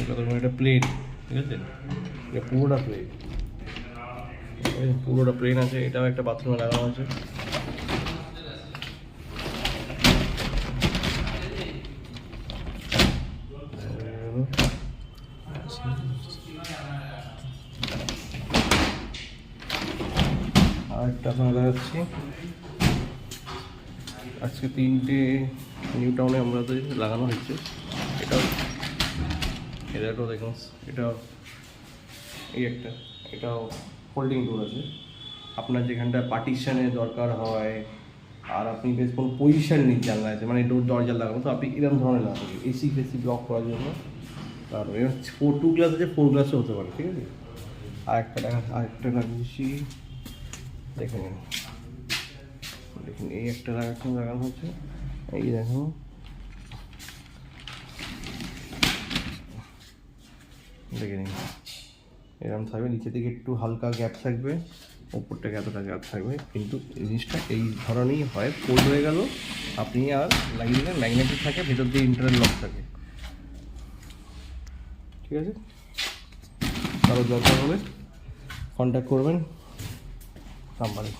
এটা ধরুন এটা প্লেন, ঠিক আছে, এটা পুরোটা প্লেন, পুরোটা প্লেন আছে। এটাও একটা বাথরুমে লাগানো আছে। আর একটা আপনার দেখাচ্ছি, আজকে 3টে নিউ টাউনে আমাদের লাগানো হচ্ছে। এটাও এটাও দেখুন, এটাও এই একটা, এটাও ফোল্ডিং ডোর আছে। আপনার যেখানটা পার্টিশনের দরকার হয় আর আপনি বেশ কোনো পজিশন নিন জানলা আছে, মানে ডোর দরজা লাগানো, তো আপনি এরকম ধরনের লাগাবেন এসি ফেসি ব্লক করার জন্য। আর এবার 2 গ্লাস আছে, 4 গ্লাসও হতে পারে, ঠিক আছে। আরেকটা লাগিয়েছি, দেখে নিন, দেখুন এই একটা লাগানো হচ্ছে, এই দেখুন, দেখে নিন এরকম থাকবে, নিচে থেকে একটু হালকা গ্যাপ থাকবে, ওপরটাকে এতটা গ্যাপ থাকবে, কিন্তু জিনিসটা এই ধরনেরই হয়। ফোল্ড হয়ে গেল, আপনি আর লাগিয়ে দিলেন, ম্যাগনেটিক থাকে, ভেতর দিয়ে ইন্টারনাল লক থাকে, ঠিক আছে। কারো দরকার হলে কন্ট্যাক্ট করবেন নাম্বারে।